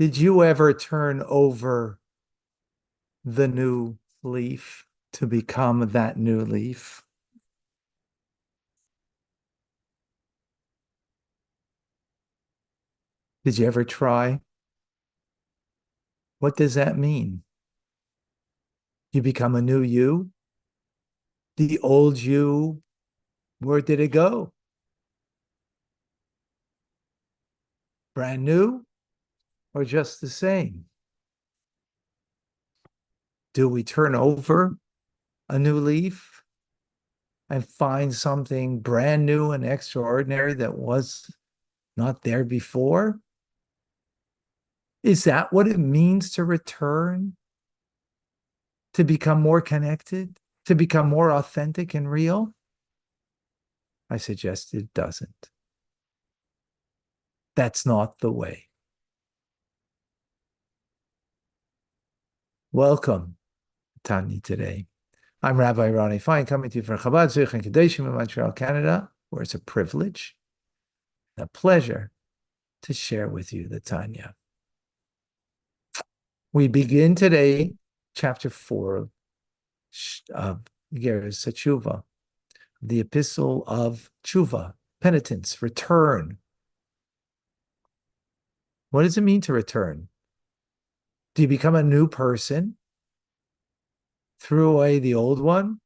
Did you ever turn over the new leaf to become that new leaf? Did you ever try? What does that mean? You become a new you? The old you, where did it go? Brand new or just the same? Do we turn over a new leaf and find something brand new and extraordinary that was not there before? Is that what it means to return? To become more connected? To become more authentic and real? I suggest it doesn't. That's not the way. Welcome, Tanya Today. I'm Rabbi Ronnie Fine, coming to you from Chabad Zurich and Kadeshim in Montreal, Canada, where it's a privilege, a pleasure to share with you the Tanya. We begin today, chapter 4 of Geras Tshuva, the epistle of Tshuva, penitence, return. What does it mean to return? Do you become a new person? Threw away the old one?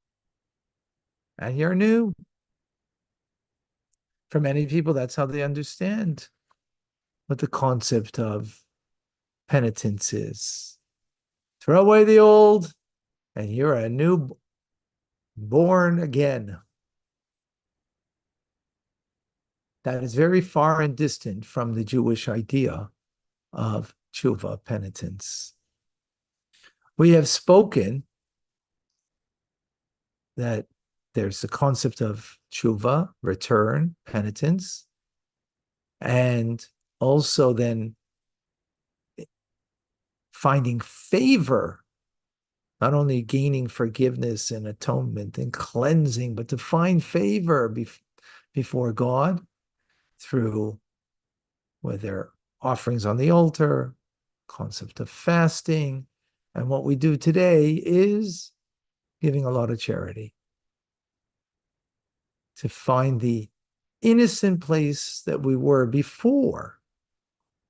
And you're new. For many people, that's how they understand what the concept of penitence is. Throw away the old, and you're a new born again. That is very far and distant from the Jewish idea of tshuva, penitence. We have spoken that there's the concept of tshuva, return, penitence, and also then finding favor, not only gaining forgiveness and atonement and cleansing, but to find favor before God through whether offerings on the altar, concept of fasting, and what we do today is giving a lot of charity to find the innocent place that we were before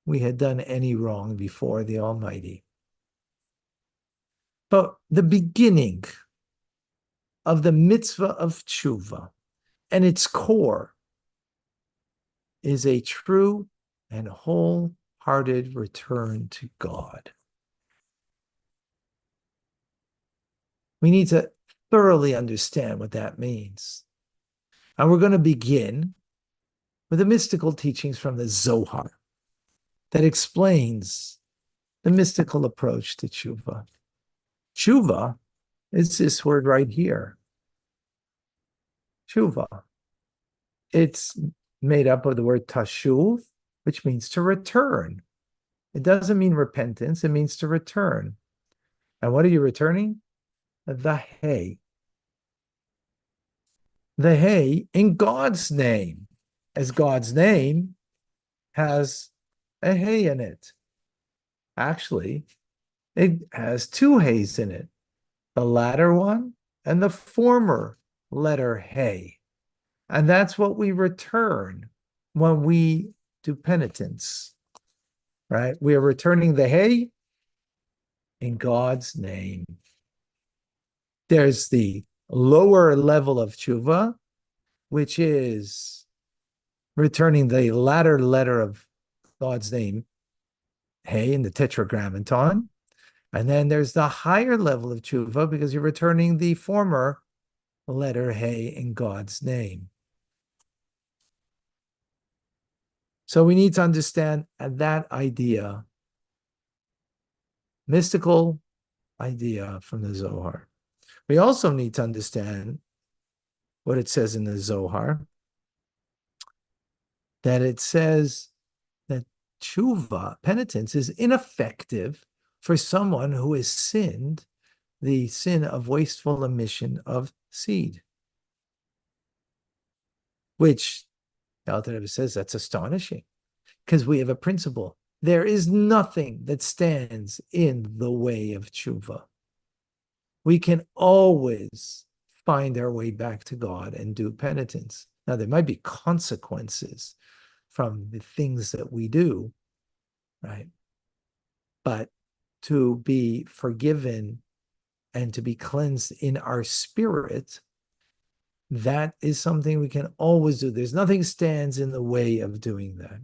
we had done any wrong before the Almighty. But the beginning of the mitzvah of tshuva and its core is a true and wholehearted return to God. We need to thoroughly understand what that means. And we're going to begin with the mystical teachings from the Zohar that explains the mystical approach to tshuva. Tshuva is this word right here. Tshuva. It's made up of the word tashuv, which means to return. It doesn't mean repentance, it means to return. And what are you returning? The hay. The hay in God's name, as God's name has a hay in it. Actually, it has two hays in it, the latter one and the former letter hay. And that's what we return when we do penitence, right? We are returning the hay in God's name. There's the lower level of tshuva, which is returning the latter letter of God's name, hey, in the tetragrammaton. And then there's the higher level of tshuva because you're returning the former letter hey in God's name. So we need to understand that idea, mystical idea from the Zohar. We also need to understand what it says in the Zohar, that it says that tshuva, penitence, is ineffective for someone who has sinned the sin of wasteful emission of seed. Which, the Alter Rebbe says, that's astonishing, because we have a principle. There is nothing that stands in the way of tshuva. We can always find our way back to God and do penitence. Now, there might be consequences from the things that we do, right? But to be forgiven and to be cleansed in our spirit, that is something we can always do. There's nothing stands in the way of doing that.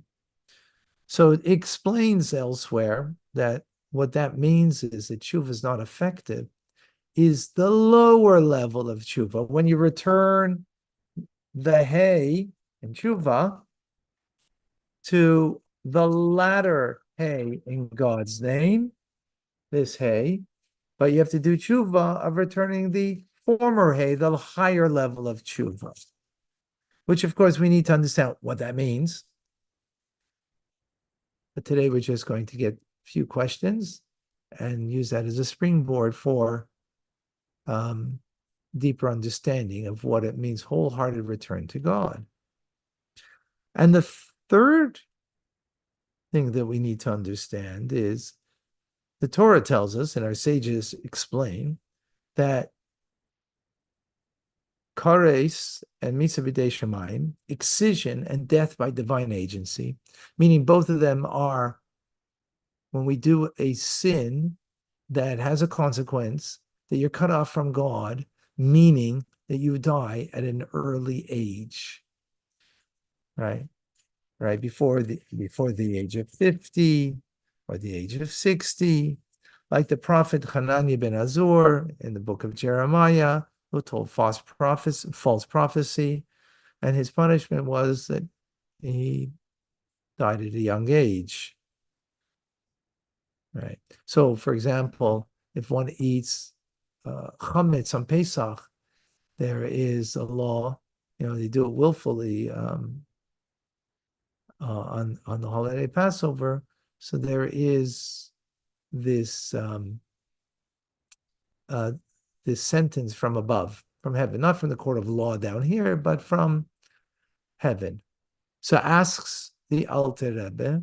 So it explains elsewhere that what that means is that tshuva is not effective, is the lower level of tshuva. When you return the hay in tshuva to the latter hay in God's name, this hay, but you have to do tshuva of returning the former hay, the higher level of tshuva, which of course we need to understand what that means. But today we're just going to get a few questions and use that as a springboard for deeper understanding of what it means, wholehearted return to God. And the third thing that we need to understand is the Torah tells us, and our sages explain, that kares and mitzvah b'dei shamayim, excision and death by divine agency, meaning both of them are when we do a sin that has a consequence, that you're cut off from God, meaning that you die at an early age, right? Right before the age of 50 or the age of 60, like the prophet Hananiah ben Azur in the book of Jeremiah, who told false prophecy, and his punishment was that he died at a young age. Right. So, for example, if one eats chametz on Pesach, there is a law. They do it willfully on the holiday Passover. So there is this this sentence from above, from heaven, not from the court of law down here, but from heaven. So asks the Alter Rebbe,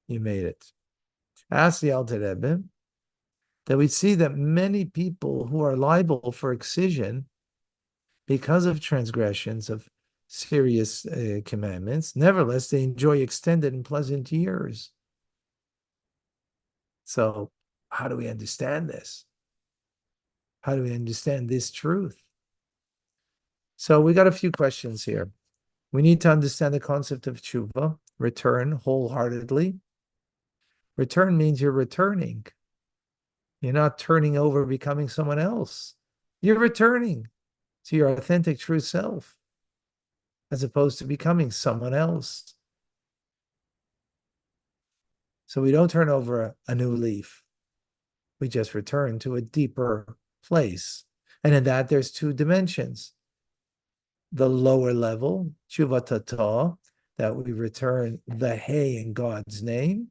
you made it. Ask the Alter Rebbe that we see that many people who are liable for excision because of transgressions of serious commandments, nevertheless, they enjoy extended and pleasant years. So how do we understand this? How do we understand this truth? So we got a few questions here. We need to understand the concept of tshuva, return wholeheartedly. Return means you're returning. You're not turning over, becoming someone else. You're returning to your authentic, true self, as opposed to becoming someone else. So we don't turn over a new leaf. We just return to a deeper place. And in that, there's two dimensions. The lower level, tshuva tata, that we return the hay in God's name.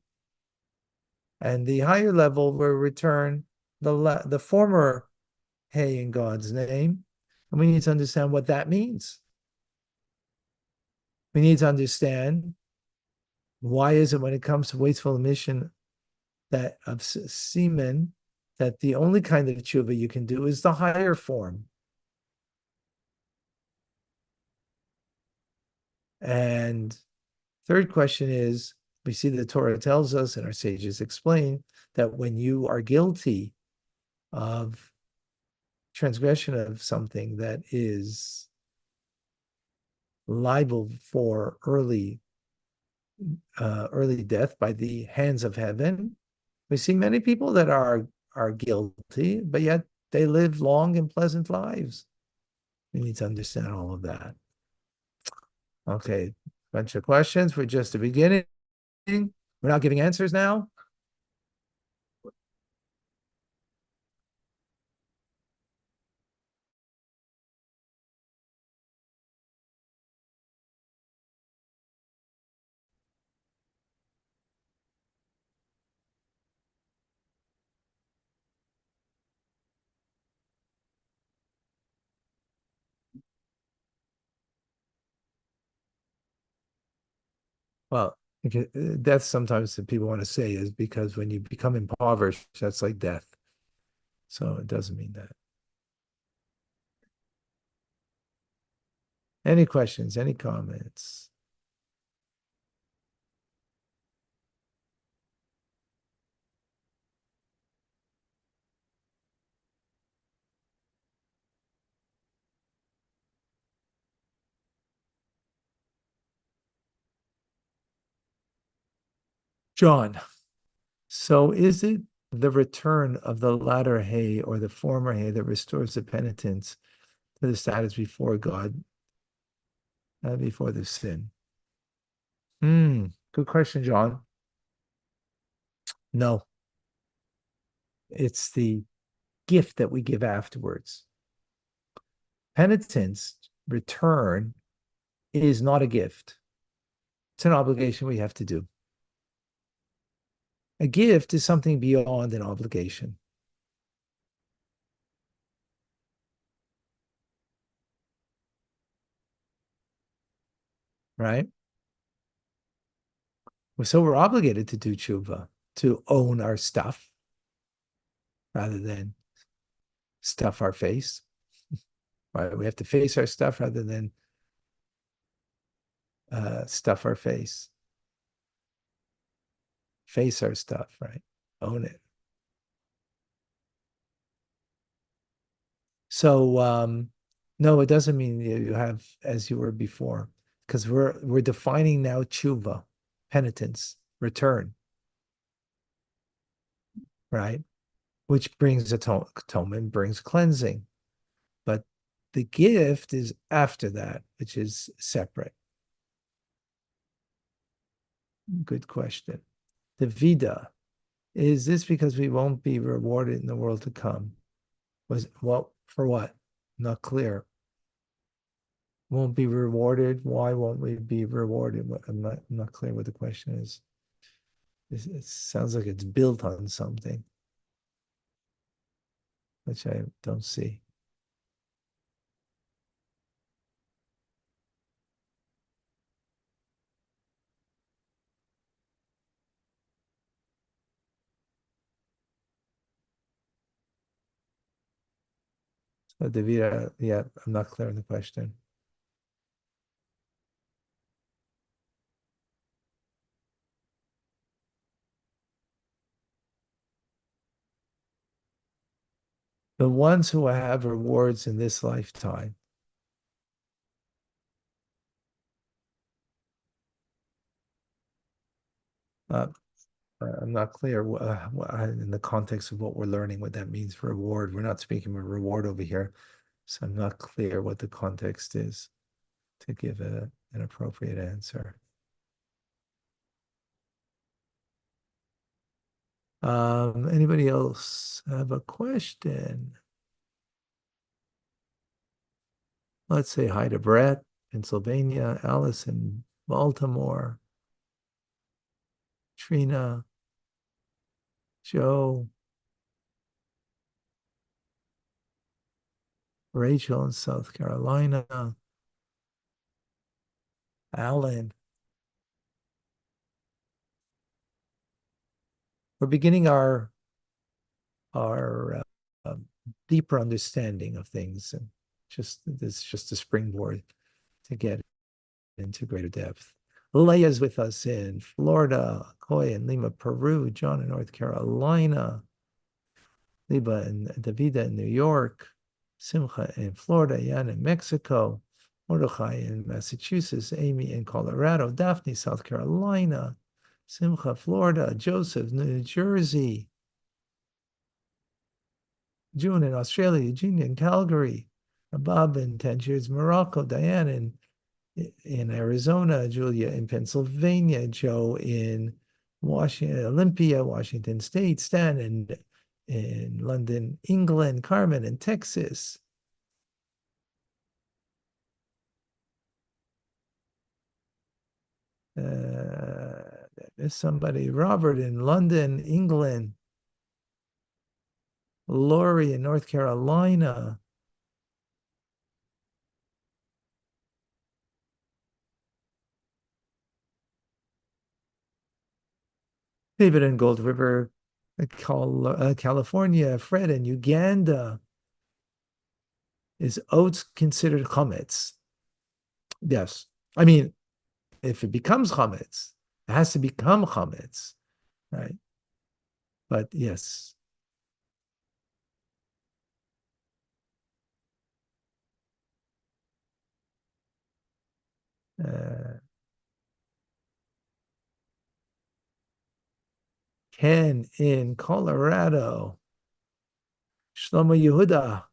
And the higher level, we return the former hay in God's name. And we need to understand what that means. We need to understand why is it when it comes to wasteful emission that of semen, that the only kind of tshuva you can do is the higher form. And third question is, we see the Torah tells us and our sages explain that when you are guilty of transgression of something that is liable for early death by the hands of heaven, we see many people that are guilty, but yet they live long and pleasant lives. We need to understand all of that. Okay, bunch of questions. We're just the beginning. We're not giving answers now. Well, Because death sometimes that people want to say is because when you become impoverished, that's like death. So it doesn't mean that. Any questions? Any comments? John, so is it the return of the latter hay or the former hay that restores the penitents to the status before God, before the sin? Good question, John. No, it's the gift that we give afterwards. Penitence, return, is not a gift. It's an obligation we have to do. A gift is something beyond an obligation, right? So we're obligated to do tshuva, to own our stuff rather than stuff our face. Right? We have to face our stuff rather than stuff our face. Face our stuff, right? Own it. So no, it doesn't mean you have as you were before, because we're defining now tshuva, penitence, return, right? Which brings atonement, brings cleansing. But the gift is after that, which is separate. Good question. The vida, is this because we won't be rewarded in the world to come? Was what for what? Not clear. Won't be rewarded. Why won't we be rewarded? I'm not clear what the question is. It sounds like it's built on something, which I don't see. So Davida, yeah, I'm not clear on the question. The ones who have rewards in this lifetime. Uh, I'm not clear in the context of what we're learning, what that means for reward. We're not speaking of reward over here, so I'm not clear what the context is to give an appropriate answer. Anybody else have a question? Let's say hi to Brett, Pennsylvania, Alice in Baltimore, Trina, Joe, Rachel in South Carolina, Alan. We're beginning our deeper understanding of things, and just this just a springboard to get into greater depth. Leia's with us in Florida, Coy in Lima, Peru, John in North Carolina, Liba and Davida in New York, Simcha in Florida, Jan in Mexico, Mordechai in Massachusetts, Amy in Colorado, Daphne, South Carolina, Simcha, Florida, Joseph, New Jersey, June in Australia, Eugenia in Calgary, Bob in Tangiers, Morocco, Diane in Arizona, Julia in Pennsylvania, Joe in Washington, Olympia, Washington State, Stan in London, England, Carmen in Texas. There's somebody, Robert in London, England, Lori in North Carolina. David in Gold River, California. Fred in Uganda. Is oats considered chametz? Yes. I mean, if it becomes chametz, it has to become chametz, right? But yes. Uh, Ken in Colorado. Shlomo Yehuda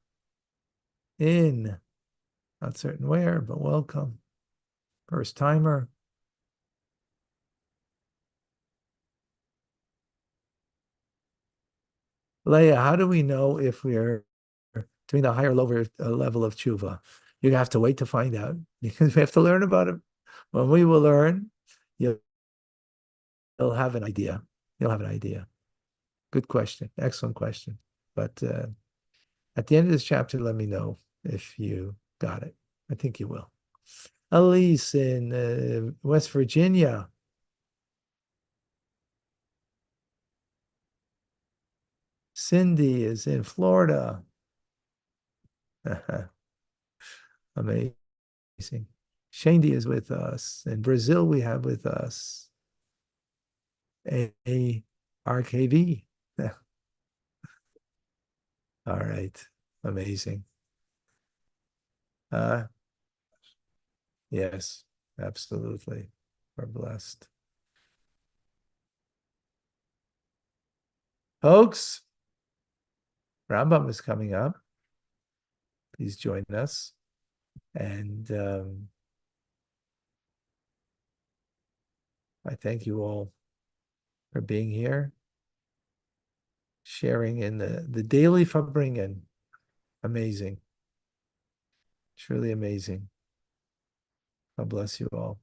in, not certain where, but welcome. First timer. Leah, how do we know if we're doing the higher or lower level of tshuva? You have to wait to find out because we have to learn about it. When we will learn, you'll have an idea. You'll have an idea. Good question. Excellent question. But at the end of this chapter, let me know if you got it. I think you will. Elise in West Virginia. Cindy is in Florida. Amazing. Shandy is with us. In Brazil, we have with us a RKV. All right. Amazing. Uh, yes, absolutely. We're blessed. Folks, Rambam is coming up. Please join us. And I thank you all for being here, sharing in the daily Fabringen. Amazing. Truly amazing. God bless you all.